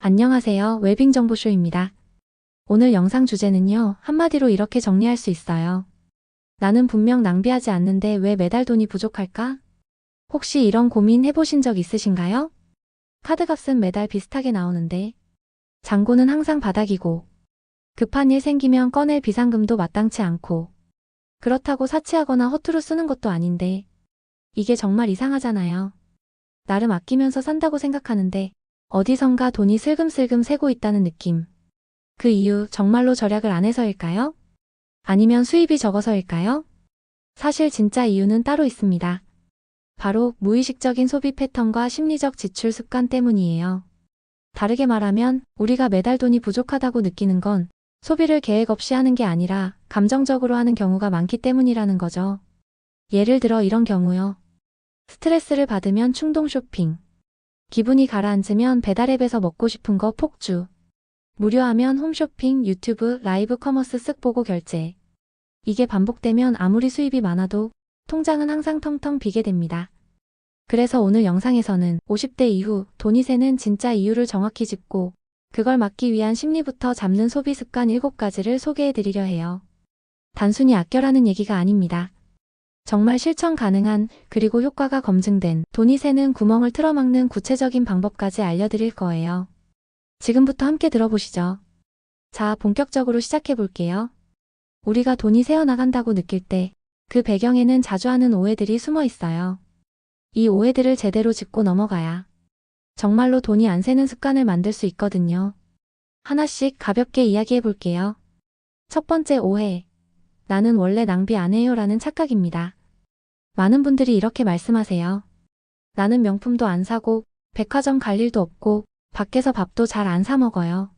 안녕하세요. 웰빙 정보쇼입니다. 오늘 영상 주제는요, 한마디로 이렇게 정리할 수 있어요. 나는 분명 낭비하지 않는데 왜 매달 돈이 부족할까? 혹시 이런 고민 해보신 적 있으신가요? 카드값은 매달 비슷하게 나오는데, 잔고는 항상 바닥이고, 급한 일 생기면 꺼낼 비상금도 마땅치 않고, 그렇다고 사치하거나 허투루 쓰는 것도 아닌데, 이게 정말 이상하잖아요. 나름 아끼면서 산다고 생각하는데, 어디선가 돈이 슬금슬금 새고 있다는 느낌. 그 이유 정말로 절약을 안 해서일까요? 아니면 수입이 적어서일까요? 사실 진짜 이유는 따로 있습니다. 바로 무의식적인 소비 패턴과 심리적 지출 습관 때문이에요. 다르게 말하면 우리가 매달 돈이 부족하다고 느끼는 건 소비를 계획 없이 하는 게 아니라 감정적으로 하는 경우가 많기 때문이라는 거죠. 예를 들어 이런 경우요. 스트레스를 받으면 충동 쇼핑. 기분이 가라앉으면 배달앱에서 먹고 싶은 거 폭주. 무료하면 홈쇼핑, 유튜브, 라이브 커머스 쓱 보고 결제. 이게 반복되면 아무리 수입이 많아도 통장은 항상 텅텅 비게 됩니다. 그래서 오늘 영상에서는 50대 이후 돈이 새는 진짜 이유를 정확히 짚고 그걸 막기 위한 심리부터 잡는 소비 습관 7가지를 소개해드리려 해요. 단순히 아껴라는 얘기가 아닙니다. 정말 실천 가능한 그리고 효과가 검증된 돈이 새는 구멍을 틀어막는 구체적인 방법까지 알려드릴 거예요. 지금부터 함께 들어보시죠. 자, 본격적으로 시작해 볼게요. 우리가 돈이 새어나간다고 느낄 때 그 배경에는 자주 하는 오해들이 숨어 있어요. 이 오해들을 제대로 짚고 넘어가야 정말로 돈이 안 새는 습관을 만들 수 있거든요. 하나씩 가볍게 이야기해 볼게요. 첫 번째 오해. 나는 원래 낭비 안 해요 라는 착각입니다. 많은 분들이 이렇게 말씀하세요. 나는 명품도 안 사고 백화점 갈 일도 없고 밖에서 밥도 잘 안 사 먹어요.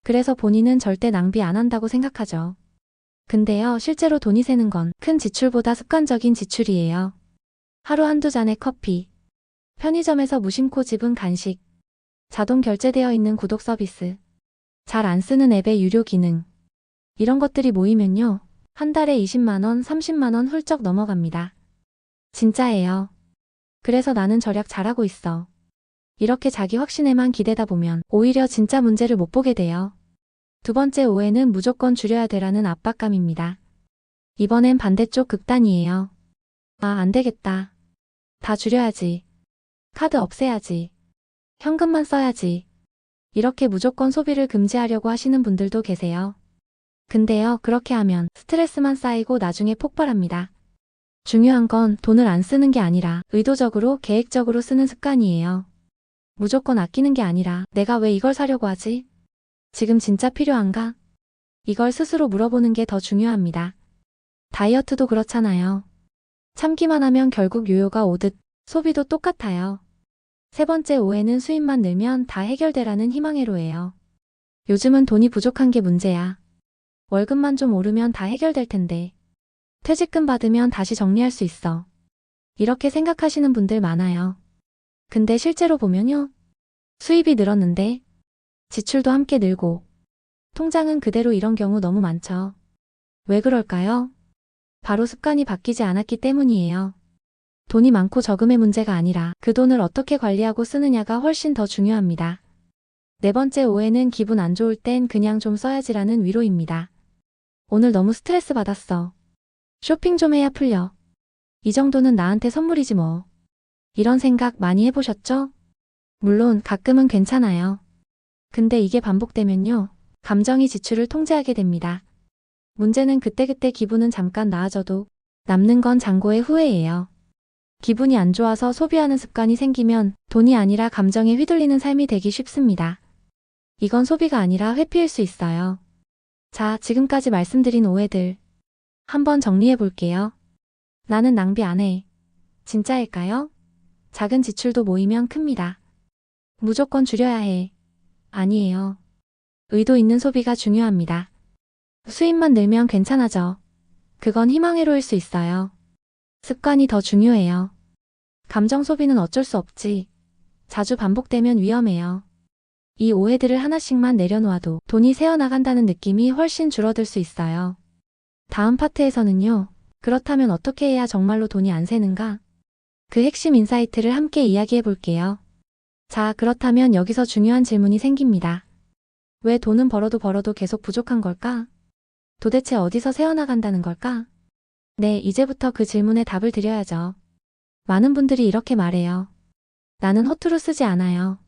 그래서 본인은 절대 낭비 안 한다고 생각하죠. 근데요, 실제로 돈이 새는 건 큰 지출보다 습관적인 지출이에요. 하루 한두 잔의 커피, 편의점에서 무심코 집은 간식, 자동 결제되어 있는 구독 서비스, 잘 안 쓰는 앱의 유료 기능. 이런 것들이 모이면요, 한 달에 20만 원, 30만 원 훌쩍 넘어갑니다. 진짜예요. 그래서 나는 절약 잘하고 있어. 이렇게 자기 확신에만 기대다 보면 오히려 진짜 문제를 못 보게 돼요. 두 번째 오해는 무조건 줄여야 되라는 압박감입니다. 이번엔 반대쪽 극단이에요. 아, 안 되겠다. 다 줄여야지. 카드 없애야지. 현금만 써야지. 이렇게 무조건 소비를 금지하려고 하시는 분들도 계세요. 근데요, 그렇게 하면 스트레스만 쌓이고 나중에 폭발합니다. 중요한 건 돈을 안 쓰는 게 아니라 의도적으로 계획적으로 쓰는 습관이에요. 무조건 아끼는 게 아니라 내가 왜 이걸 사려고 하지? 지금 진짜 필요한가? 이걸 스스로 물어보는 게 더 중요합니다. 다이어트도 그렇잖아요. 참기만 하면 결국 요요가 오듯 소비도 똑같아요. 세 번째 오해는 수입만 늘면 다 해결되라는 희망회로예요. 요즘은 돈이 부족한 게 문제야. 월급만 좀 오르면 다 해결될 텐데. 퇴직금 받으면 다시 정리할 수 있어. 이렇게 생각하시는 분들 많아요. 근데 실제로 보면요. 수입이 늘었는데 지출도 함께 늘고 통장은 그대로 이런 경우 너무 많죠. 왜 그럴까요? 바로 습관이 바뀌지 않았기 때문이에요. 돈이 많고 적음의 문제가 아니라 그 돈을 어떻게 관리하고 쓰느냐가 훨씬 더 중요합니다. 네 번째 오해는 기분 안 좋을 땐 그냥 좀 써야지라는 위로입니다. 오늘 너무 스트레스 받았어. 쇼핑 좀 해야 풀려. 이 정도는 나한테 선물이지 뭐. 이런 생각 많이 해보셨죠? 물론 가끔은 괜찮아요. 근데 이게 반복되면요. 감정이 지출을 통제하게 됩니다. 문제는 그때그때 기분은 잠깐 나아져도 남는 건 잔고의 후회예요. 기분이 안 좋아서 소비하는 습관이 생기면 돈이 아니라 감정에 휘둘리는 삶이 되기 쉽습니다. 이건 소비가 아니라 회피일 수 있어요. 자, 지금까지 말씀드린 오해들 한번 정리해 볼게요. 나는 낭비 안 해. 진짜일까요? 작은 지출도 모이면 큽니다. 무조건 줄여야 해. 아니에요. 의도 있는 소비가 중요합니다. 수입만 늘면 괜찮아져. 그건 희망회로일 수 있어요. 습관이 더 중요해요. 감정 소비는 어쩔 수 없지. 자주 반복되면 위험해요. 이 오해들을 하나씩만 내려놓아도 돈이 새어나간다는 느낌이 훨씬 줄어들 수 있어요. 다음 파트에서는요. 그렇다면 어떻게 해야 정말로 돈이 안 새는가? 그 핵심 인사이트를 함께 이야기해 볼게요. 자, 그렇다면 여기서 중요한 질문이 생깁니다. 왜 돈은 벌어도 계속 부족한 걸까? 도대체 어디서 새어나간다는 걸까? 네, 이제부터 그 질문에 답을 드려야죠. 많은 분들이 이렇게 말해요. 나는 허투루 쓰지 않아요.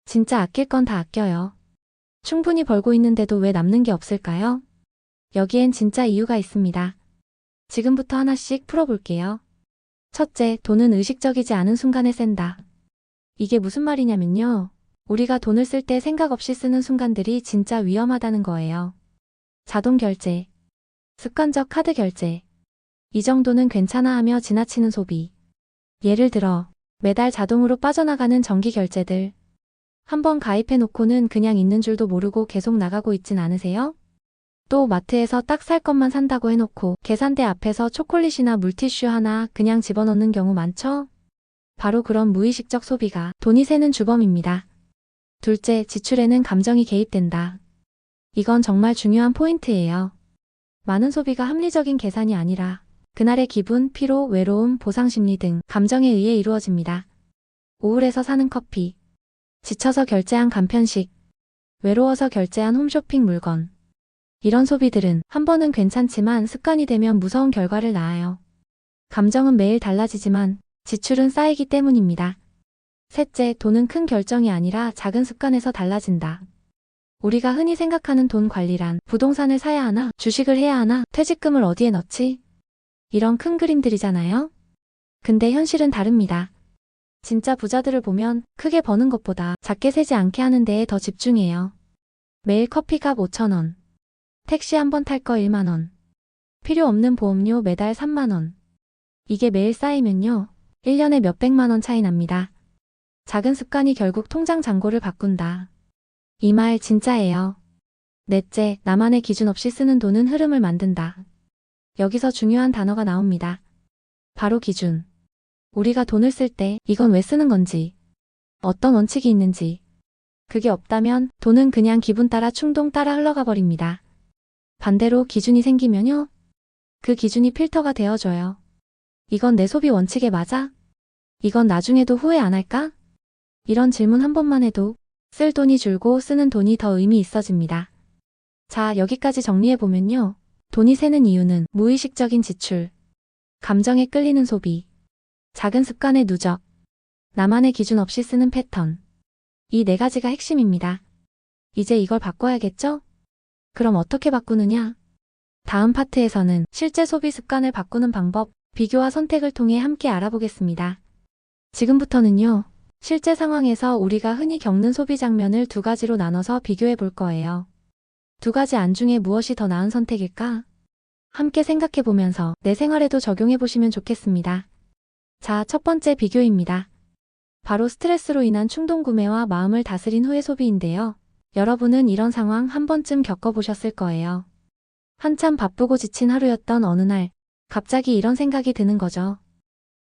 진짜 아낄 건 다 아껴요. 충분히 벌고 있는데도 왜 남는 게 없을까요? 여기엔 진짜 이유가 있습니다. 지금부터 하나씩 풀어볼게요. 첫째, 돈은 의식적이지 않은 순간에 쓴다. 이게 무슨 말이냐면요. 우리가 돈을 쓸 때 생각 없이 쓰는 순간들이 진짜 위험하다는 거예요. 자동 결제, 습관적 카드 결제. 이 정도는 괜찮아 하며 지나치는 소비. 예를 들어, 매달 자동으로 빠져나가는 정기 결제들. 한번 가입해놓고는 그냥 있는 줄도 모르고 계속 나가고 있진 않으세요? 또 마트에서 딱 살 것만 산다고 해놓고 계산대 앞에서 초콜릿이나 물티슈 하나 그냥 집어넣는 경우 많죠? 바로 그런 무의식적 소비가 돈이 새는 주범입니다. 둘째, 지출에는 감정이 개입된다. 이건 정말 중요한 포인트예요. 많은 소비가 합리적인 계산이 아니라 그날의 기분, 피로, 외로움, 보상심리 등 감정에 의해 이루어집니다. 우울해서 사는 커피, 지쳐서 결제한 간편식, 외로워서 결제한 홈쇼핑 물건. 이런 소비들은 한 번은 괜찮지만 습관이 되면 무서운 결과를 낳아요. 감정은 매일 달라지지만 지출은 쌓이기 때문입니다. 셋째, 돈은 큰 결정이 아니라 작은 습관에서 달라진다. 우리가 흔히 생각하는 돈 관리란 부동산을 사야 하나, 주식을 해야 하나, 퇴직금을 어디에 넣지? 이런 큰 그림들이잖아요? 근데 현실은 다릅니다. 진짜 부자들을 보면 크게 버는 것보다 작게 세지 않게 하는 데에 더 집중해요. 매일 커피값 5,000원. 택시 한 번 탈 거 1만 원. 필요 없는 보험료 매달 3만 원. 이게 매일 쌓이면요. 1년에 몇백만 원 차이 납니다. 작은 습관이 결국 통장 잔고를 바꾼다. 이 말 진짜예요. 넷째, 나만의 기준 없이 쓰는 돈은 흐름을 만든다. 여기서 중요한 단어가 나옵니다. 바로 기준. 우리가 돈을 쓸 때 이건 왜 쓰는 건지, 어떤 원칙이 있는지. 그게 없다면 돈은 그냥 기분 따라 충동 따라 흘러가 버립니다. 반대로 기준이 생기면요. 그 기준이 필터가 되어줘요. 이건 내 소비 원칙에 맞아? 이건 나중에도 후회 안 할까? 이런 질문 한 번만 해도 쓸 돈이 줄고 쓰는 돈이 더 의미 있어집니다. 자, 여기까지 정리해보면요. 돈이 새는 이유는 무의식적인 지출, 감정에 끌리는 소비, 작은 습관의 누적, 나만의 기준 없이 쓰는 패턴. 이 네 가지가 핵심입니다. 이제 이걸 바꿔야겠죠? 그럼 어떻게 바꾸느냐? 다음 파트에서는 실제 소비 습관을 바꾸는 방법, 비교와 선택을 통해 함께 알아보겠습니다. 지금부터는요, 실제 상황에서 우리가 흔히 겪는 소비 장면을 두 가지로 나눠서 비교해 볼 거예요. 두 가지 안 중에 무엇이 더 나은 선택일까? 함께 생각해 보면서 내 생활에도 적용해 보시면 좋겠습니다. 자, 첫 번째 비교입니다. 바로 스트레스로 인한 충동 구매와 마음을 다스린 후의 소비인데요. 여러분은 이런 상황 한 번쯤 겪어보셨을 거예요. 한참 바쁘고 지친 하루였던 어느 날, 갑자기 이런 생각이 드는 거죠.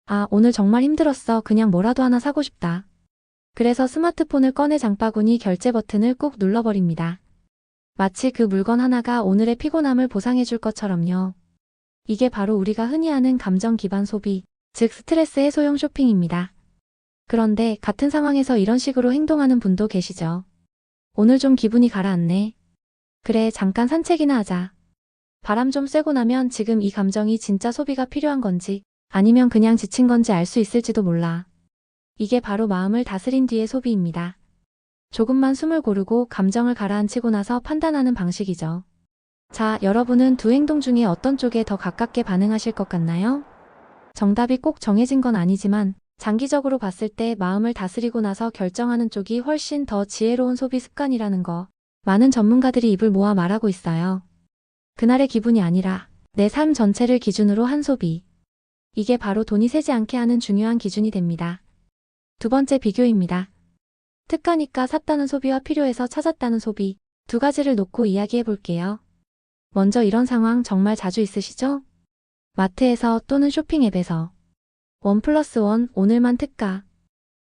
아, 오늘 정말 힘들었어. 그냥 뭐라도 하나 사고 싶다. 그래서 스마트폰을 꺼내 장바구니 결제 버튼을 꾹 눌러버립니다. 마치 그 물건 하나가 오늘의 피곤함을 보상해줄 것처럼요. 이게 바로 우리가 흔히 하는 감정 기반 소비, 즉 스트레스 해소용 쇼핑입니다. 그런데 같은 상황에서 이런 식으로 행동하는 분도 계시죠. 오늘 좀 기분이 가라앉네. 그래, 잠깐 산책이나 하자. 바람 좀 쐬고 나면 지금 이 감정이 진짜 소비가 필요한 건지 아니면 그냥 지친 건지 알 수 있을지도 몰라. 이게 바로 마음을 다스린 뒤의 소비입니다. 조금만 숨을 고르고 감정을 가라앉히고 나서 판단하는 방식이죠. 자, 여러분은 두 행동 중에 어떤 쪽에 더 가깝게 반응하실 것 같나요? 정답이 꼭 정해진 건 아니지만 장기적으로 봤을 때 마음을 다스리고 나서 결정하는 쪽이 훨씬 더 지혜로운 소비 습관이라는 거 많은 전문가들이 입을 모아 말하고 있어요. 그날의 기분이 아니라 내 삶 전체를 기준으로 한 소비. 이게 바로 돈이 새지 않게 하는 중요한 기준이 됩니다. 두 번째 비교입니다. 특가니까 샀다는 소비와 필요해서 찾았다는 소비, 두 가지를 놓고 이야기해 볼게요. 먼저 이런 상황 정말 자주 있으시죠? 마트에서 또는 쇼핑 앱에서 1+1 오늘만 특가.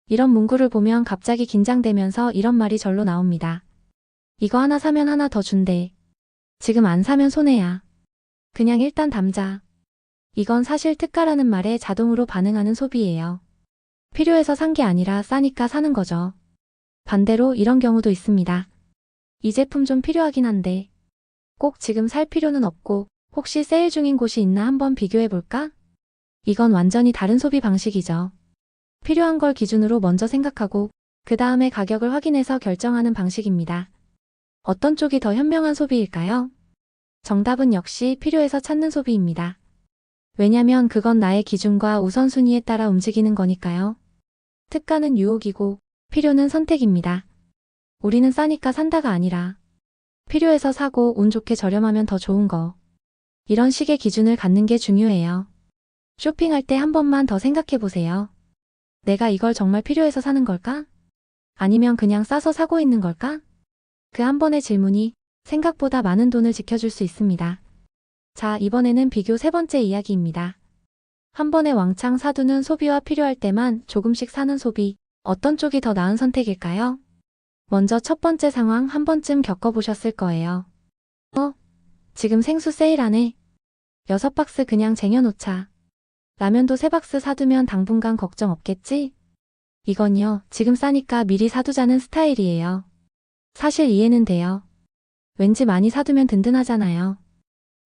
이런 문구를 보면 갑자기 긴장되면서 이런 말이 절로 나옵니다. 이거 하나 사면 하나 더 준대. 지금 안 사면 손해야. 그냥 일단 담자. 이건 사실 특가라는 말에 자동으로 반응하는 소비예요. 필요해서 산 게 아니라 싸니까 사는 거죠. 반대로 이런 경우도 있습니다. 이 제품 좀 필요하긴 한데 꼭 지금 살 필요는 없고 혹시 세일 중인 곳이 있나 한번 비교해 볼까? 이건 완전히 다른 소비 방식이죠. 필요한 걸 기준으로 먼저 생각하고 그 다음에 가격을 확인해서 결정하는 방식입니다. 어떤 쪽이 더 현명한 소비일까요? 정답은 역시 필요해서 찾는 소비입니다. 왜냐면 그건 나의 기준과 우선순위에 따라 움직이는 거니까요. 특가는 유혹이고 필요는 선택입니다. 우리는 싸니까 산다가 아니라 필요해서 사고 운 좋게 저렴하면 더 좋은 거. 이런 식의 기준을 갖는 게 중요해요. 쇼핑할 때 한 번만 더 생각해 보세요. 내가 이걸 정말 필요해서 사는 걸까? 아니면 그냥 싸서 사고 있는 걸까? 그 한 번의 질문이 생각보다 많은 돈을 지켜줄 수 있습니다. 자, 이번에는 비교 세 번째 이야기입니다. 한 번에 왕창 사두는 소비와 필요할 때만 조금씩 사는 소비. 어떤 쪽이 더 나은 선택일까요? 먼저 첫 번째 상황 한 번쯤 겪어보셨을 거예요. 지금 생수 세일하네. 6박스 그냥 쟁여놓자. 라면도 3박스 사두면 당분간 걱정 없겠지? 이건요, 지금 싸니까 미리 사두자는 스타일이에요. 사실 이해는 돼요. 왠지 많이 사두면 든든하잖아요.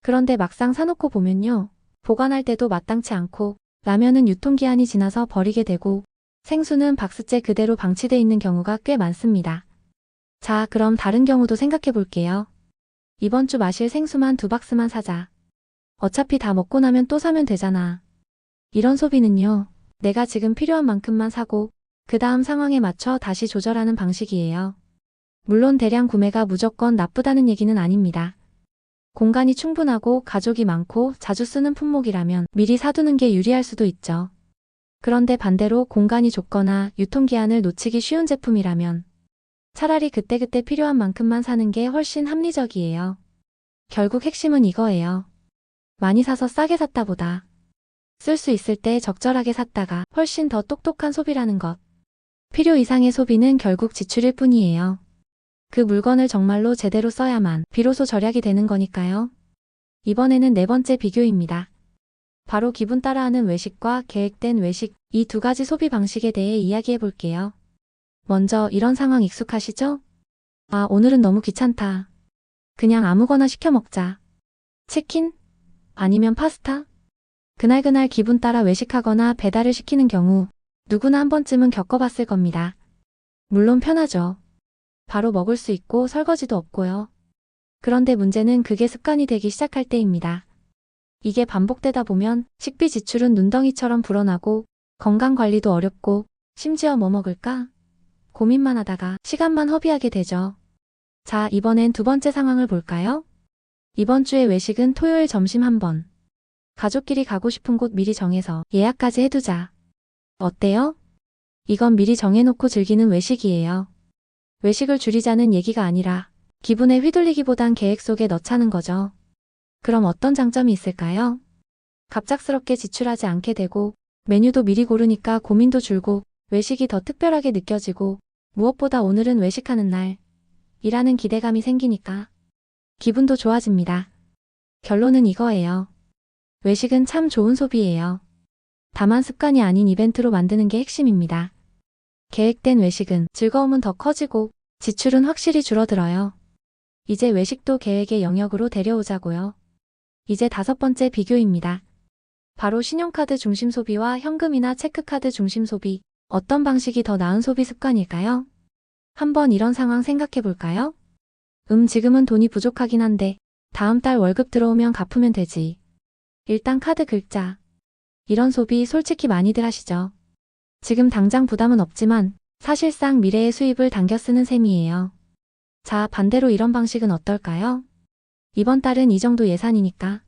그런데 막상 사놓고 보면요, 보관할 때도 마땅치 않고 라면은 유통기한이 지나서 버리게 되고 생수는 박스째 그대로 방치돼 있는 경우가 꽤 많습니다. 자, 그럼 다른 경우도 생각해 볼게요. 이번 주 마실 생수만 2박스만 사자. 어차피 다 먹고 나면 또 사면 되잖아. 이런 소비는요, 내가 지금 필요한 만큼만 사고 그 다음 상황에 맞춰 다시 조절하는 방식이에요. 물론 대량 구매가 무조건 나쁘다는 얘기는 아닙니다. 공간이 충분하고 가족이 많고 자주 쓰는 품목이라면 미리 사두는 게 유리할 수도 있죠. 그런데 반대로 공간이 좁거나 유통기한을 놓치기 쉬운 제품이라면 차라리 그때그때 필요한 만큼만 사는 게 훨씬 합리적이에요. 결국 핵심은 이거예요. 많이 사서 싸게 샀다 보다 쓸 수 있을 때 적절하게 샀다가 훨씬 더 똑똑한 소비라는 것. 필요 이상의 소비는 결국 지출일 뿐이에요. 그 물건을 정말로 제대로 써야만 비로소 절약이 되는 거니까요. 이번에는 네 번째 비교입니다. 바로 기분 따라하는 외식과 계획된 외식, 이 두 가지 소비 방식에 대해 이야기해 볼게요. 먼저 이런 상황 익숙하시죠? 아, 오늘은 너무 귀찮다. 그냥 아무거나 시켜 먹자. 치킨? 아니면 파스타? 그날그날 기분 따라 외식하거나 배달을 시키는 경우 누구나 한 번쯤은 겪어봤을 겁니다. 물론 편하죠. 바로 먹을 수 있고 설거지도 없고요. 그런데 문제는 그게 습관이 되기 시작할 때입니다. 이게 반복되다 보면 식비 지출은 눈덩이처럼 불어나고 건강관리도 어렵고 심지어 뭐 먹을까? 고민만 하다가 시간만 허비하게 되죠. 자, 이번엔 두 번째 상황을 볼까요? 이번 주의 외식은 토요일 점심 한 번. 가족끼리 가고 싶은 곳 미리 정해서 예약까지 해두자. 어때요? 이건 미리 정해놓고 즐기는 외식이에요. 외식을 줄이자는 얘기가 아니라 기분에 휘둘리기보단 계획 속에 넣자는 거죠. 그럼 어떤 장점이 있을까요? 갑작스럽게 지출하지 않게 되고 메뉴도 미리 고르니까 고민도 줄고 외식이 더 특별하게 느껴지고 무엇보다 오늘은 외식하는 날 이라는 기대감이 생기니까 기분도 좋아집니다. 결론은 이거예요. 외식은 참 좋은 소비예요. 다만 습관이 아닌 이벤트로 만드는 게 핵심입니다. 계획된 외식은 즐거움은 더 커지고 지출은 확실히 줄어들어요. 이제 외식도 계획의 영역으로 데려오자고요. 이제 다섯 번째 비교입니다. 바로 신용카드 중심 소비와 현금이나 체크카드 중심 소비. 어떤 방식이 더 나은 소비 습관일까요? 한번 이런 상황 생각해 볼까요? 지금은 돈이 부족하긴 한데 다음 달 월급 들어오면 갚으면 되지. 일단 카드 긁자. 이런 소비 솔직히 많이들 하시죠. 지금 당장 부담은 없지만 사실상 미래의 수입을 당겨 쓰는 셈이에요. 자, 반대로 이런 방식은 어떨까요? 이번 달은 이 정도 예산이니까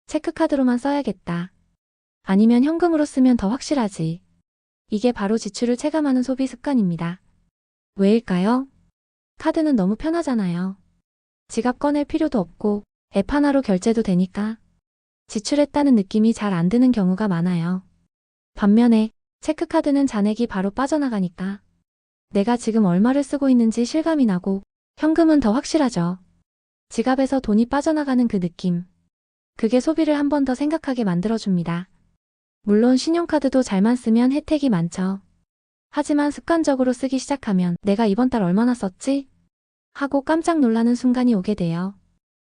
체크카드로만 써야겠다. 아니면 현금으로 쓰면 더 확실하지. 이게 바로 지출을 체감하는 소비 습관입니다. 왜일까요? 카드는 너무 편하잖아요. 지갑 꺼낼 필요도 없고 앱 하나로 결제도 되니까 지출했다는 느낌이 잘 안 드는 경우가 많아요. 반면에 체크카드는 잔액이 바로 빠져나가니까 내가 지금 얼마를 쓰고 있는지 실감이 나고 현금은 더 확실하죠. 지갑에서 돈이 빠져나가는 그 느낌. 그게 소비를 한 번 더 생각하게 만들어줍니다. 물론 신용카드도 잘만 쓰면 혜택이 많죠. 하지만 습관적으로 쓰기 시작하면 내가 이번 달 얼마나 썼지? 하고 깜짝 놀라는 순간이 오게 돼요.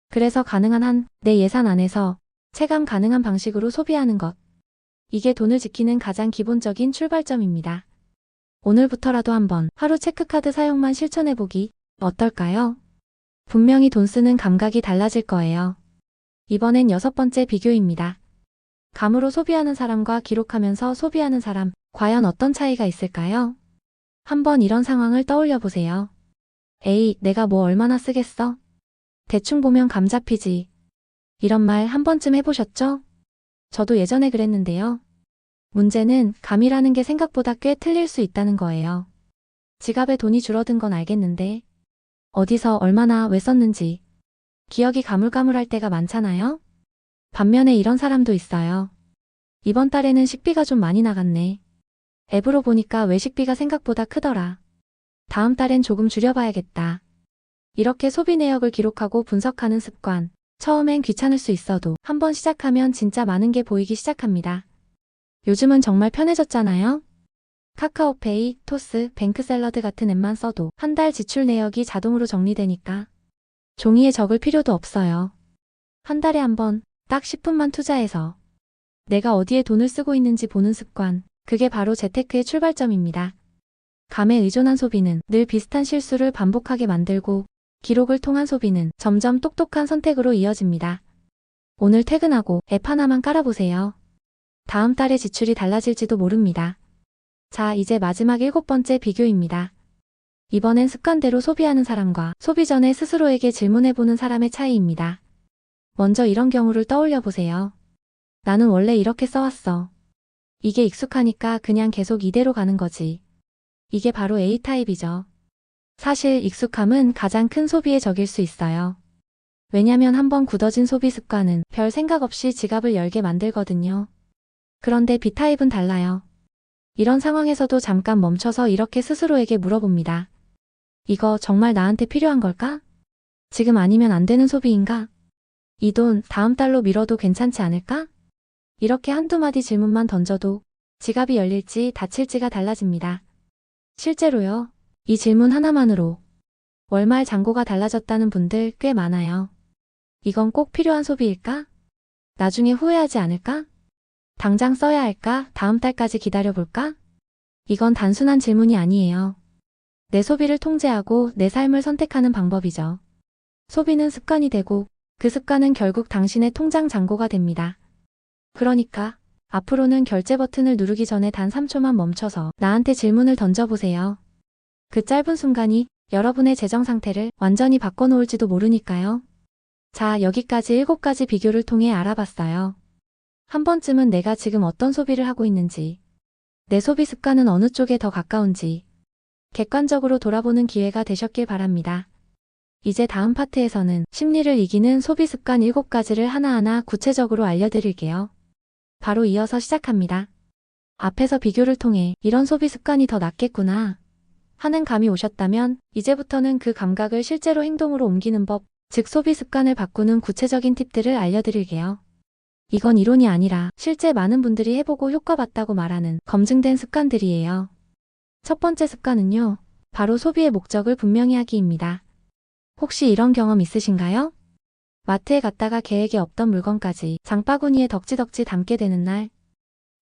그래서 가능한 한 내 예산 안에서 체감 가능한 방식으로 소비하는 것. 이게 돈을 지키는 가장 기본적인 출발점입니다. 오늘부터라도 한번 하루 체크카드 사용만 실천해보기 어떨까요? 분명히 돈 쓰는 감각이 달라질 거예요. 이번엔 6번째 비교입니다. 감으로 소비하는 사람과 기록하면서 소비하는 사람, 과연 어떤 차이가 있을까요? 한번 이런 상황을 떠올려 보세요. 에이, 내가 뭐 얼마나 쓰겠어? 대충 보면 감 잡히지. 이런 말 한 번쯤 해보셨죠? 저도 예전에 그랬는데요. 문제는 감이라는 게 생각보다 꽤 틀릴 수 있다는 거예요. 지갑에 돈이 줄어든 건 알겠는데 어디서 얼마나 왜 썼는지 기억이 가물가물할 때가 많잖아요. 반면에 이런 사람도 있어요. 이번 달에는 식비가 좀 많이 나갔네. 앱으로 보니까 외식비가 생각보다 크더라. 다음 달엔 조금 줄여봐야겠다. 이렇게 소비 내역을 기록하고 분석하는 습관. 처음엔 귀찮을 수 있어도 한번 시작하면 진짜 많은 게 보이기 시작합니다. 요즘은 정말 편해졌잖아요. 카카오페이, 토스, 뱅크샐러드 같은 앱만 써도 한 달 지출 내역이 자동으로 정리되니까 종이에 적을 필요도 없어요. 한 달에 한 번 딱 10분만 투자해서 내가 어디에 돈을 쓰고 있는지 보는 습관, 그게 바로 재테크의 출발점입니다. 감에 의존한 소비는 늘 비슷한 실수를 반복하게 만들고 기록을 통한 소비는 점점 똑똑한 선택으로 이어집니다. 오늘 퇴근하고 앱 하나만 깔아보세요. 다음 달에 지출이 달라질지도 모릅니다. 자, 이제 마지막 7번째 비교입니다. 이번엔 습관대로 소비하는 사람과 소비 전에 스스로에게 질문해보는 사람의 차이입니다. 먼저 이런 경우를 떠올려 보세요. 나는 원래 이렇게 써왔어. 이게 익숙하니까 그냥 계속 이대로 가는 거지. 이게 바로 A타입이죠. 사실 익숙함은 가장 큰 소비의 적일 수 있어요. 왜냐면 한번 굳어진 소비 습관은 별 생각 없이 지갑을 열게 만들거든요. 그런데 B타입은 달라요. 이런 상황에서도 잠깐 멈춰서 이렇게 스스로에게 물어봅니다. 이거 정말 나한테 필요한 걸까? 지금 아니면 안 되는 소비인가? 이 돈 다음 달로 미뤄도 괜찮지 않을까? 이렇게 한두 마디 질문만 던져도 지갑이 열릴지 닫힐지가 달라집니다. 실제로요. 이 질문 하나만으로 월말 잔고가 달라졌다는 분들 꽤 많아요. 이건 꼭 필요한 소비일까? 나중에 후회하지 않을까? 당장 써야 할까? 다음 달까지 기다려볼까? 이건 단순한 질문이 아니에요. 내 소비를 통제하고 내 삶을 선택하는 방법이죠. 소비는 습관이 되고 그 습관은 결국 당신의 통장 잔고가 됩니다. 그러니까 앞으로는 결제 버튼을 누르기 전에 단 3초만 멈춰서 나한테 질문을 던져보세요. 그 짧은 순간이 여러분의 재정 상태를 완전히 바꿔놓을지도 모르니까요. 자, 여기까지 7가지 비교를 통해 알아봤어요. 한 번쯤은 내가 지금 어떤 소비를 하고 있는지, 내 소비 습관은 어느 쪽에 더 가까운지 객관적으로 돌아보는 기회가 되셨길 바랍니다. 이제 다음 파트에서는 심리를 이기는 소비 습관 7가지를 하나하나 구체적으로 알려드릴게요. 바로 이어서 시작합니다. 앞에서 비교를 통해 이런 소비 습관이 더 낫겠구나 하는 감이 오셨다면 이제부터는 그 감각을 실제로 행동으로 옮기는 법, 즉 소비 습관을 바꾸는 구체적인 팁들을 알려드릴게요. 이건 이론이 아니라 실제 많은 분들이 해보고 효과 봤다고 말하는 검증된 습관들이에요. 첫 번째 습관은요, 바로 소비의 목적을 분명히 하기입니다. 혹시 이런 경험 있으신가요? 마트에 갔다가 계획에 없던 물건까지 장바구니에 덕지덕지 담게 되는 날,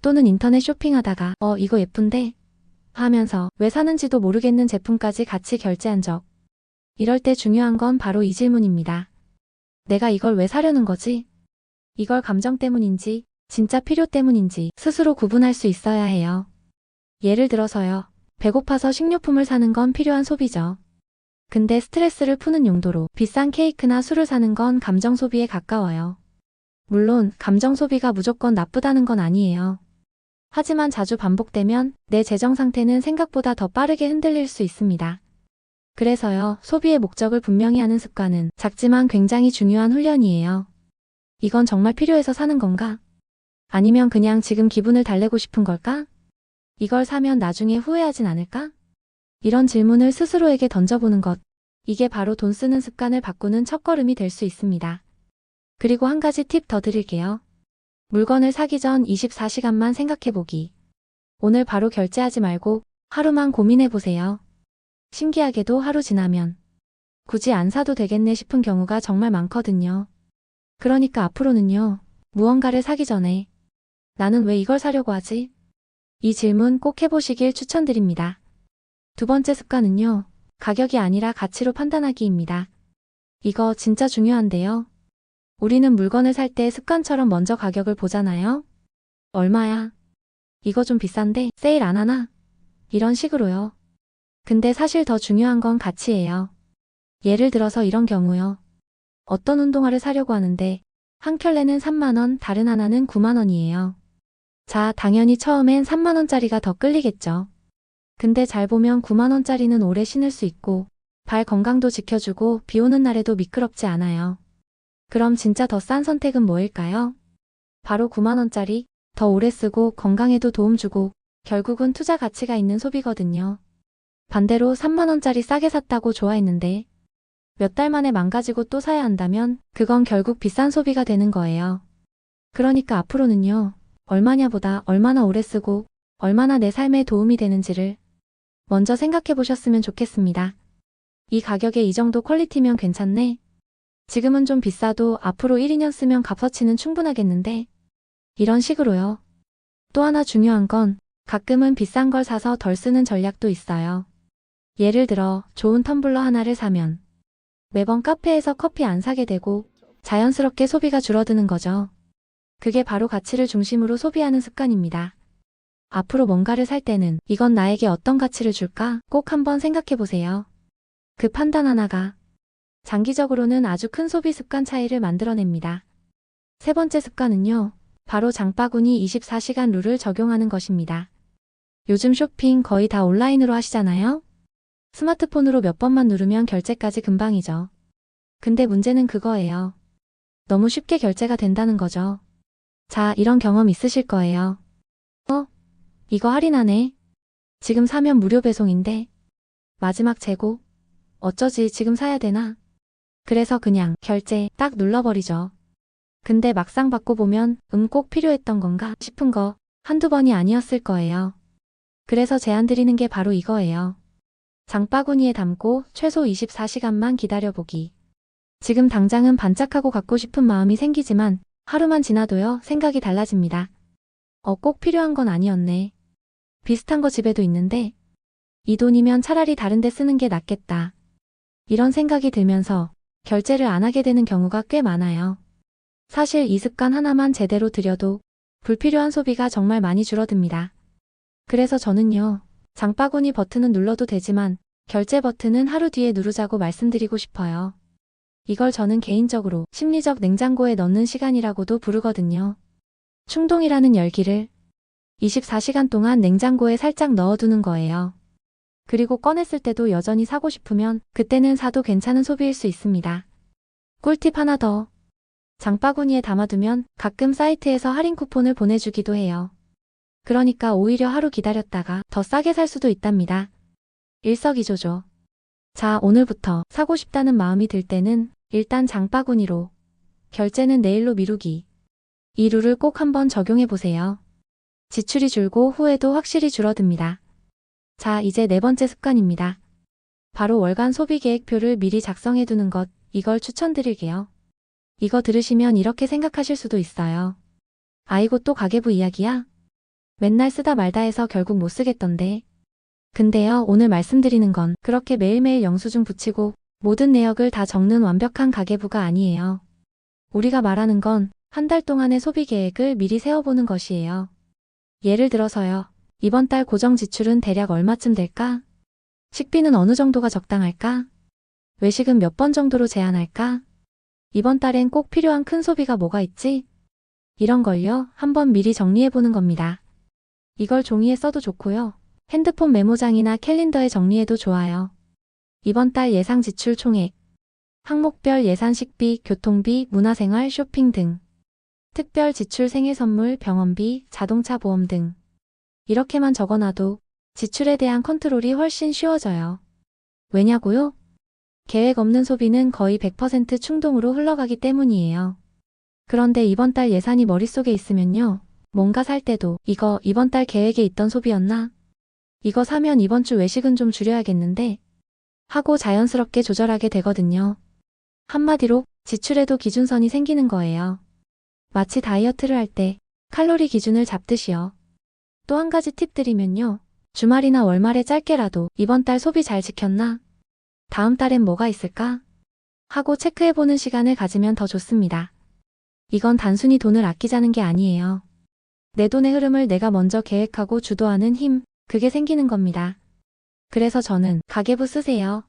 또는 인터넷 쇼핑하다가 이거 예쁜데? 하면서 왜 사는지도 모르겠는 제품까지 같이 결제한 적. 이럴 때 중요한 건 바로 이 질문입니다. 내가 이걸 왜 사려는 거지? 이걸 감정 때문인지, 진짜 필요 때문인지 스스로 구분할 수 있어야 해요. 예를 들어서요. 배고파서 식료품을 사는 건 필요한 소비죠. 근데 스트레스를 푸는 용도로 비싼 케이크나 술을 사는 건 감정 소비에 가까워요. 물론 감정 소비가 무조건 나쁘다는 건 아니에요. 하지만 자주 반복되면 내 재정 상태는 생각보다 더 빠르게 흔들릴 수 있습니다. 그래서요, 소비의 목적을 분명히 하는 습관은 작지만 굉장히 중요한 훈련이에요. 이건 정말 필요해서 사는 건가? 아니면 그냥 지금 기분을 달래고 싶은 걸까? 이걸 사면 나중에 후회하진 않을까? 이런 질문을 스스로에게 던져보는 것. 이게 바로 돈 쓰는 습관을 바꾸는 첫걸음이 될 수 있습니다. 그리고 한 가지 팁 더 드릴게요. 물건을 사기 전 24시간만 생각해보기. 오늘 바로 결제하지 말고 하루만 고민해보세요. 신기하게도 하루 지나면 굳이 안 사도 되겠네 싶은 경우가 정말 많거든요. 그러니까 앞으로는요, 무언가를 사기 전에 나는 왜 이걸 사려고 하지? 이 질문 꼭 해보시길 추천드립니다. 두 번째 습관은요, 가격이 아니라 가치로 판단하기입니다. 이거 진짜 중요한데요. 우리는 물건을 살 때 습관처럼 먼저 가격을 보잖아요. 얼마야? 이거 좀 비싼데 세일 안 하나? 이런 식으로요. 근데 사실 더 중요한 건 가치예요. 예를 들어서 이런 경우요. 어떤 운동화를 사려고 하는데 한 켤레는 3만 원, 다른 하나는 9만 원이에요. 자, 당연히 처음엔 3만 원짜리가 더 끌리겠죠. 근데 잘 보면 9만 원짜리는 오래 신을 수 있고 발 건강도 지켜주고 비 오는 날에도 미끄럽지 않아요. 그럼 진짜 더 싼 선택은 뭐일까요? 바로 9만 원짜리, 더 오래 쓰고 건강에도 도움 주고 결국은 투자 가치가 있는 소비거든요. 반대로 3만 원짜리 싸게 샀다고 좋아했는데 몇 달 만에 망가지고 또 사야 한다면 그건 결국 비싼 소비가 되는 거예요. 그러니까 앞으로는요, 얼마냐보다 얼마나 오래 쓰고 얼마나 내 삶에 도움이 되는지를 먼저 생각해 보셨으면 좋겠습니다. 이 가격에 이 정도 퀄리티면 괜찮네. 지금은 좀 비싸도 앞으로 1, 2년 쓰면 값어치는 충분하겠는데. 이런 식으로요. 또 하나 중요한 건 가끔은 비싼 걸 사서 덜 쓰는 전략도 있어요. 예를 들어 좋은 텀블러 하나를 사면 매번 카페에서 커피 안 사게 되고 자연스럽게 소비가 줄어드는 거죠. 그게 바로 가치를 중심으로 소비하는 습관입니다. 앞으로 뭔가를 살 때는 이건 나에게 어떤 가치를 줄까 꼭 한번 생각해 보세요. 그 판단 하나가 장기적으로는 아주 큰 소비 습관 차이를 만들어냅니다. 세 번째 습관은요, 바로 장바구니 24시간 룰을 적용하는 것입니다. 요즘 쇼핑 거의 다 온라인으로 하시잖아요? 스마트폰으로 몇 번만 누르면 결제까지 금방이죠. 근데 문제는 그거예요. 너무 쉽게 결제가 된다는 거죠. 자, 이런 경험 있으실 거예요. 이거 할인하네. 지금 사면 무료 배송인데. 마지막 재고. 어쩌지 지금 사야 되나? 그래서 그냥 결제 딱 눌러버리죠. 근데 막상 받고 보면 꼭 필요했던 건가 싶은 거 한두 번이 아니었을 거예요. 그래서 제안드리는 게 바로 이거예요. 장바구니에 담고 최소 24시간만 기다려보기. 지금 당장은 반짝하고 갖고 싶은 마음이 생기지만 하루만 지나도요, 생각이 달라집니다. 꼭 필요한 건 아니었네. 비슷한 거 집에도 있는데 이 돈이면 차라리 다른 데 쓰는 게 낫겠다. 이런 생각이 들면서 결제를 안 하게 되는 경우가 꽤 많아요. 사실 이 습관 하나만 제대로 들여도 불필요한 소비가 정말 많이 줄어듭니다. 그래서 저는요, 장바구니 버튼은 눌러도 되지만 결제 버튼은 하루 뒤에 누르자고 말씀드리고 싶어요. 이걸 저는 개인적으로 심리적 냉장고에 넣는 시간이라고도 부르거든요. 충동이라는 열기를 24시간 동안 냉장고에 살짝 넣어두는 거예요. 그리고 꺼냈을 때도 여전히 사고 싶으면 그때는 사도 괜찮은 소비일 수 있습니다. 꿀팁 하나 더. 장바구니에 담아두면 가끔 사이트에서 할인 쿠폰을 보내주기도 해요. 그러니까 오히려 하루 기다렸다가 더 싸게 살 수도 있답니다. 일석이조죠. 자, 오늘부터 사고 싶다는 마음이 들 때는 일단 장바구니로, 결제는 내일로 미루기. 이 룰을 꼭 한번 적용해 보세요. 지출이 줄고 후회도 확실히 줄어듭니다. 자, 이제 네 번째 습관입니다. 바로 월간 소비 계획표를 미리 작성해 두는 것, 이걸 추천드릴게요. 이거 들으시면 이렇게 생각하실 수도 있어요. 아이고 또 가계부 이야기야? 맨날 쓰다 말다 해서 결국 못 쓰겠던데. 근데요, 오늘 말씀드리는 건 그렇게 매일매일 영수증 붙이고 모든 내역을 다 적는 완벽한 가계부가 아니에요. 우리가 말하는 건 한 달 동안의 소비 계획을 미리 세워보는 것이에요. 예를 들어서요. 이번 달 고정 지출은 대략 얼마쯤 될까? 식비는 어느 정도가 적당할까? 외식은 몇 번 정도로 제한할까? 이번 달엔 꼭 필요한 큰 소비가 뭐가 있지? 이런 걸요, 한번 미리 정리해보는 겁니다. 이걸 종이에 써도 좋고요. 핸드폰 메모장이나 캘린더에 정리해도 좋아요. 이번 달 예상 지출 총액, 항목별 예산 식비, 교통비, 문화생활, 쇼핑 등, 특별 지출 생일 선물, 병원비, 자동차 보험 등. 이렇게만 적어놔도 지출에 대한 컨트롤이 훨씬 쉬워져요. 왜냐고요? 계획 없는 소비는 거의 100% 충동으로 흘러가기 때문이에요. 그런데 이번 달 예산이 머릿속에 있으면요. 뭔가 살 때도 이거 이번 달 계획에 있던 소비였나? 이거 사면 이번 주 외식은 좀 줄여야겠는데 하고 자연스럽게 조절하게 되거든요. 한마디로 지출에도 기준선이 생기는 거예요. 마치 다이어트를 할 때 칼로리 기준을 잡듯이요. 또 한 가지 팁 드리면요. 주말이나 월말에 짧게라도 이번 달 소비 잘 지켰나? 다음 달엔 뭐가 있을까? 하고 체크해보는 시간을 가지면 더 좋습니다. 이건 단순히 돈을 아끼자는 게 아니에요. 내 돈의 흐름을 내가 먼저 계획하고 주도하는 힘, 그게 생기는 겁니다. 그래서 저는 가계부 쓰세요.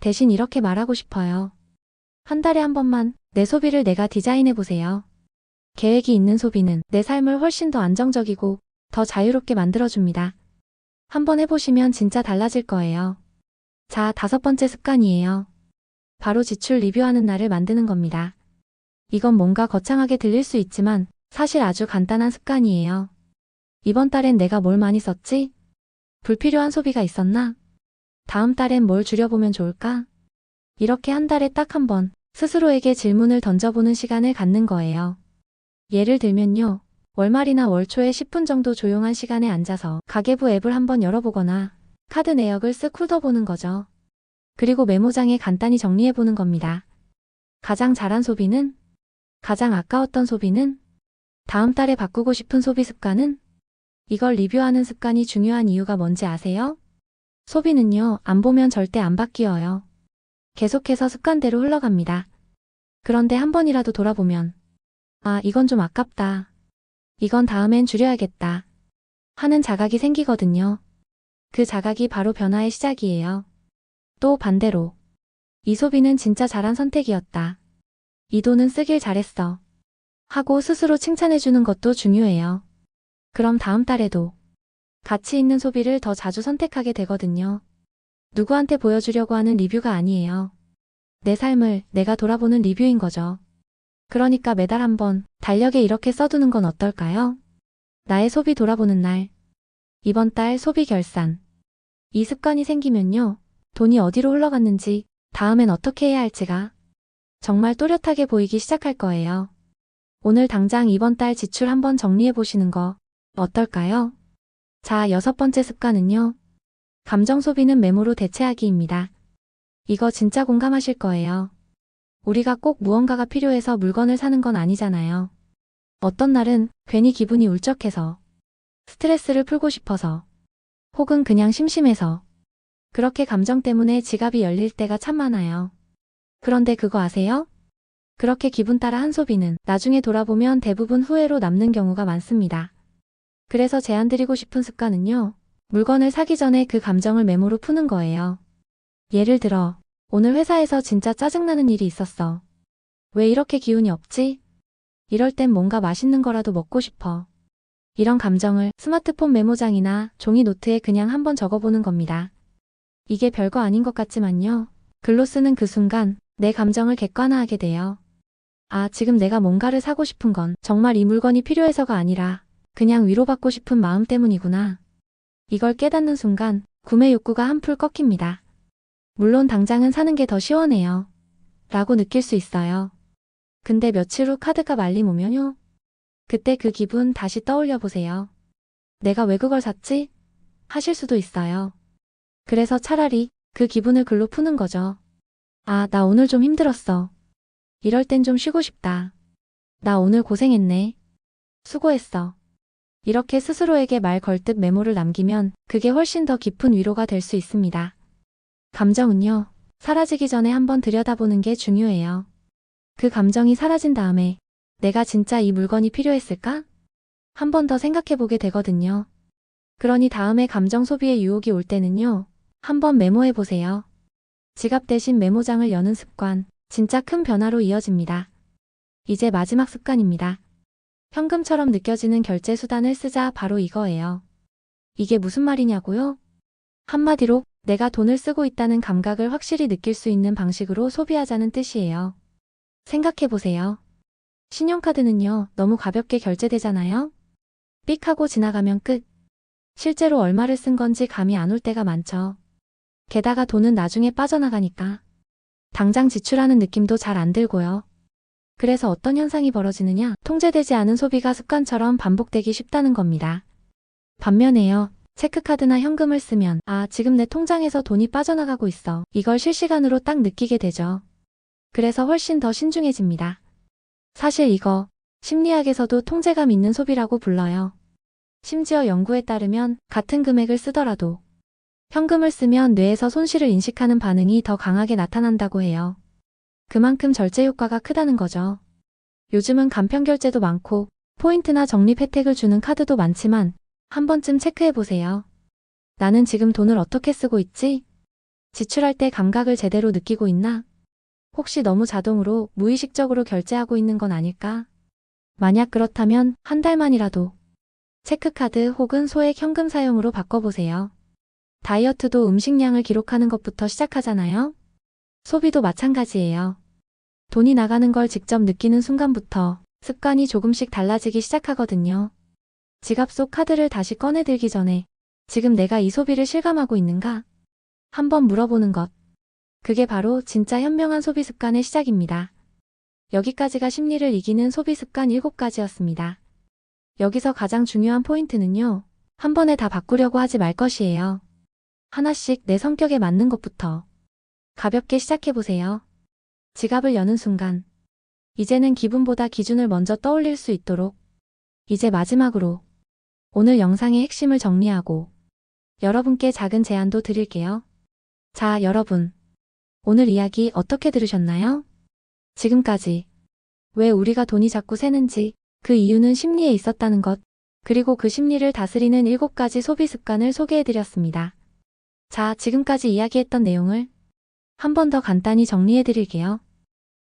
대신 이렇게 말하고 싶어요. 한 달에 한 번만 내 소비를 내가 디자인해보세요. 계획이 있는 소비는 내 삶을 훨씬 더 안정적이고 더 자유롭게 만들어줍니다. 한번 해보시면 진짜 달라질 거예요. 자, 5번째 습관이에요. 바로 지출 리뷰하는 날을 만드는 겁니다. 이건 뭔가 거창하게 들릴 수 있지만 사실 아주 간단한 습관이에요. 이번 달엔 내가 뭘 많이 썼지? 불필요한 소비가 있었나? 다음 달엔 뭘 줄여보면 좋을까? 이렇게 한 달에 딱 한 번 스스로에게 질문을 던져보는 시간을 갖는 거예요. 예를 들면요. 월말이나 월초에 10분 정도 조용한 시간에 앉아서 가계부 앱을 한번 열어보거나 카드 내역을 쓱 훑어보는 거죠. 그리고 메모장에 간단히 정리해보는 겁니다. 가장 잘한 소비는? 가장 아까웠던 소비는? 다음 달에 바꾸고 싶은 소비 습관은? 이걸 리뷰하는 습관이 중요한 이유가 뭔지 아세요? 소비는요, 안 보면 절대 안 바뀌어요. 계속해서 습관대로 흘러갑니다. 그런데 한 번이라도 돌아보면 아, 이건 좀 아깝다. 이건 다음엔 줄여야겠다. 하는 자각이 생기거든요. 그 자각이 바로 변화의 시작이에요. 또 반대로 이 소비는 진짜 잘한 선택이었다. 이 돈은 쓰길 잘했어. 하고 스스로 칭찬해주는 것도 중요해요. 그럼 다음 달에도 가치 있는 소비를 더 자주 선택하게 되거든요. 누구한테 보여주려고 하는 리뷰가 아니에요. 내 삶을 내가 돌아보는 리뷰인 거죠. 그러니까 매달 한 번 달력에 이렇게 써두는 건 어떨까요? 나의 소비 돌아보는 날. 이번 달 소비 결산. 이 습관이 생기면요. 돈이 어디로 흘러갔는지, 다음엔 어떻게 해야 할지가 정말 또렷하게 보이기 시작할 거예요. 오늘 당장 이번 달 지출 한번 정리해 보시는 거 어떨까요? 자, 6번째 습관은요. 감정 소비는 메모로 대체하기입니다. 이거 진짜 공감하실 거예요. 우리가 꼭 무언가가 필요해서 물건을 사는 건 아니잖아요. 어떤 날은 괜히 기분이 울적해서, 스트레스를 풀고 싶어서, 혹은 그냥 심심해서 그렇게 감정 때문에 지갑이 열릴 때가 참 많아요. 그런데 그거 아세요? 그렇게 기분 따라 한 소비는 나중에 돌아보면 대부분 후회로 남는 경우가 많습니다. 그래서 제안드리고 싶은 습관은요. 물건을 사기 전에 그 감정을 메모로 푸는 거예요. 예를 들어, 오늘 회사에서 진짜 짜증나는 일이 있었어. 왜 이렇게 기운이 없지? 이럴 땐 뭔가 맛있는 거라도 먹고 싶어. 이런 감정을 스마트폰 메모장이나 종이 노트에 그냥 한번 적어보는 겁니다. 이게 별거 아닌 것 같지만요. 글로 쓰는 그 순간 내 감정을 객관화하게 돼요. 아, 지금 내가 뭔가를 사고 싶은 건 정말 이 물건이 필요해서가 아니라 그냥 위로받고 싶은 마음 때문이구나. 이걸 깨닫는 순간 구매 욕구가 한풀 꺾입니다. 물론 당장은 사는 게 더 시원해요. 라고 느낄 수 있어요. 근데 며칠 후 카드가 말림 오면요. 그때 그 기분 다시 떠올려 보세요. 내가 왜 그걸 샀지? 하실 수도 있어요. 그래서 차라리 그 기분을 글로 푸는 거죠. 아, 나 오늘 좀 힘들었어. 이럴 땐 좀 쉬고 싶다. 나 오늘 고생했네. 수고했어. 이렇게 스스로에게 말 걸듯 메모를 남기면 그게 훨씬 더 깊은 위로가 될 수 있습니다. 감정은요, 사라지기 전에 한번 들여다보는 게 중요해요. 그 감정이 사라진 다음에 내가 진짜 이 물건이 필요했을까? 한 번 더 생각해 보게 되거든요. 그러니 다음에 감정 소비의 유혹이 올 때는요, 한번 메모해 보세요. 지갑 대신 메모장을 여는 습관, 진짜 큰 변화로 이어집니다. 이제 마지막 습관입니다. 현금처럼 느껴지는 결제 수단을 쓰자, 바로 이거예요. 이게 무슨 말이냐고요? 한마디로 내가 돈을 쓰고 있다는 감각을 확실히 느낄 수 있는 방식으로 소비하자는 뜻이에요. 생각해보세요. 신용카드는요, 너무 가볍게 결제되잖아요? 삑 하고 지나가면 끝. 실제로 얼마를 쓴 건지 감이 안 올 때가 많죠. 게다가 돈은 나중에 빠져나가니까 당장 지출하는 느낌도 잘 안 들고요. 그래서 어떤 현상이 벌어지느냐? 통제되지 않은 소비가 습관처럼 반복되기 쉽다는 겁니다. 반면에요. 체크카드나 현금을 쓰면 아, 지금 내 통장에서 돈이 빠져나가고 있어. 이걸 실시간으로 딱 느끼게 되죠. 그래서 훨씬 더 신중해집니다. 사실 이거 심리학에서도 통제감 있는 소비라고 불러요. 심지어 연구에 따르면 같은 금액을 쓰더라도 현금을 쓰면 뇌에서 손실을 인식하는 반응이 더 강하게 나타난다고 해요. 그만큼 절제 효과가 크다는 거죠. 요즘은 간편 결제도 많고 포인트나 적립 혜택을 주는 카드도 많지만 한 번쯤 체크해보세요. 나는 지금 돈을 어떻게 쓰고 있지? 지출할 때 감각을 제대로 느끼고 있나? 혹시 너무 자동으로 무의식적으로 결제하고 있는 건 아닐까? 만약 그렇다면 한 달만이라도 체크카드 혹은 소액 현금 사용으로 바꿔보세요. 다이어트도 음식량을 기록하는 것부터 시작하잖아요? 소비도 마찬가지예요. 돈이 나가는 걸 직접 느끼는 순간부터 습관이 조금씩 달라지기 시작하거든요. 지갑 속 카드를 다시 꺼내들기 전에 지금 내가 이 소비를 실감하고 있는가? 한번 물어보는 것. 그게 바로 진짜 현명한 소비 습관의 시작입니다. 여기까지가 심리를 이기는 소비 습관 7가지였습니다. 여기서 가장 중요한 포인트는요. 한 번에 다 바꾸려고 하지 말 것이에요. 하나씩 내 성격에 맞는 것부터 가볍게 시작해보세요. 지갑을 여는 순간 이제는 기분보다 기준을 먼저 떠올릴 수 있도록 이제 마지막으로 오늘 영상의 핵심을 정리하고 여러분께 작은 제안도 드릴게요. 자, 여러분. 오늘 이야기 어떻게 들으셨나요? 지금까지 왜 우리가 돈이 자꾸 새는지 그 이유는 심리에 있었다는 것, 그리고 그 심리를 다스리는 7가지 소비 습관을 소개해드렸습니다. 자, 지금까지 이야기했던 내용을 한 번 더 간단히 정리해드릴게요.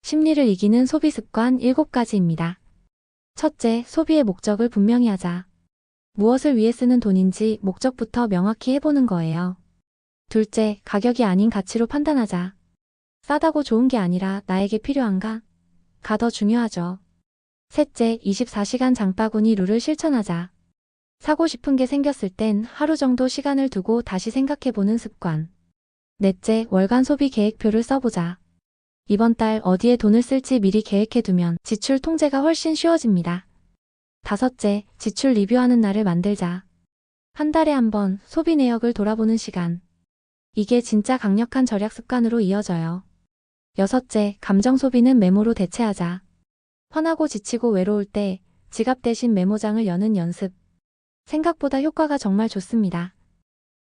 심리를 이기는 소비 습관 7가지입니다. 첫째, 소비의 목적을 분명히 하자. 무엇을 위해 쓰는 돈인지 목적부터 명확히 해보는 거예요. 둘째, 가격이 아닌 가치로 판단하자. 싸다고 좋은 게 아니라 나에게 필요한가? 가 더 중요하죠. 셋째, 24시간 장바구니 룰을 실천하자. 사고 싶은 게 생겼을 땐 하루 정도 시간을 두고 다시 생각해보는 습관. 넷째, 월간 소비 계획표를 써보자. 이번 달 어디에 돈을 쓸지 미리 계획해두면 지출 통제가 훨씬 쉬워집니다. 다섯째, 지출 리뷰하는 날을 만들자. 한 달에 한 번 소비 내역을 돌아보는 시간. 이게 진짜 강력한 절약 습관으로 이어져요. 여섯째, 감정 소비는 메모로 대체하자. 화나고 지치고 외로울 때 지갑 대신 메모장을 여는 연습. 생각보다 효과가 정말 좋습니다.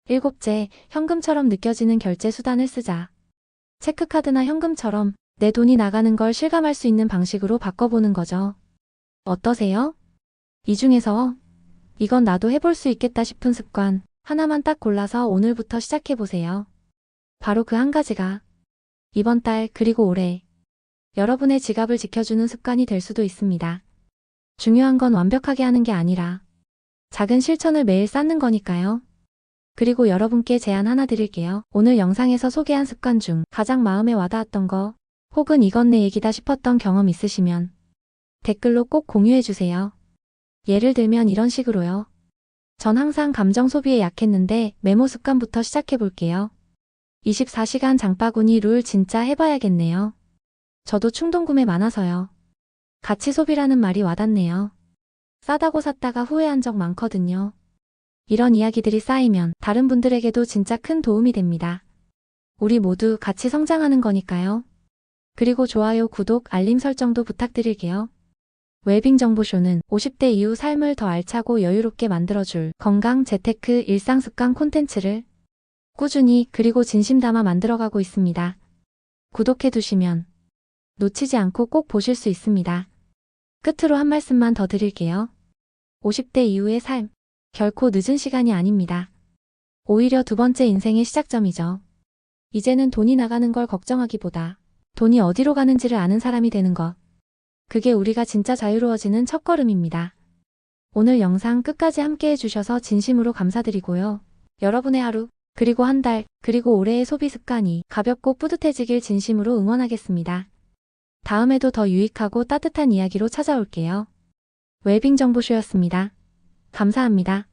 일곱째, 현금처럼 느껴지는 결제 수단을 쓰자. 체크카드나 현금처럼 내 돈이 나가는 걸 실감할 수 있는 방식으로 바꿔보는 거죠. 어떠세요? 이 중에서 이건 나도 해볼 수 있겠다 싶은 습관 하나만 딱 골라서 오늘부터 시작해보세요. 바로 그 한 가지가 이번 달 그리고 올해 여러분의 지갑을 지켜주는 습관이 될 수도 있습니다. 중요한 건 완벽하게 하는 게 아니라 작은 실천을 매일 쌓는 거니까요. 그리고 여러분께 제안 하나 드릴게요. 오늘 영상에서 소개한 습관 중 가장 마음에 와닿았던 거 혹은 이건 내 얘기다 싶었던 경험 있으시면 댓글로 꼭 공유해주세요. 예를 들면 이런 식으로요. 전 항상 감정 소비에 약했는데 메모 습관부터 시작해볼게요. 24시간 장바구니 룰 진짜 해봐야겠네요. 저도 충동 구매 많아서요. 가치 소비라는 말이 와닿네요. 싸다고 샀다가 후회한 적 많거든요. 이런 이야기들이 쌓이면 다른 분들에게도 진짜 큰 도움이 됩니다. 우리 모두 같이 성장하는 거니까요. 그리고 좋아요, 구독, 알림 설정도 부탁드릴게요. 웰빙 정보쇼는 50대 이후 삶을 더 알차고 여유롭게 만들어줄 건강, 재테크, 일상 습관 콘텐츠를 꾸준히 그리고 진심 담아 만들어가고 있습니다. 구독해두시면 놓치지 않고 꼭 보실 수 있습니다. 끝으로 한 말씀만 더 드릴게요. 50대 이후의 삶, 결코 늦은 시간이 아닙니다. 오히려 두 번째 인생의 시작점이죠. 이제는 돈이 나가는 걸 걱정하기보다 돈이 어디로 가는지를 아는 사람이 되는 것. 그게 우리가 진짜 자유로워지는 첫걸음입니다. 오늘 영상 끝까지 함께 해주셔서 진심으로 감사드리고요. 여러분의 하루, 그리고 한 달, 그리고 올해의 소비 습관이 가볍고 뿌듯해지길 진심으로 응원하겠습니다. 다음에도 더 유익하고 따뜻한 이야기로 찾아올게요. 웰빙 정보쇼였습니다. 감사합니다.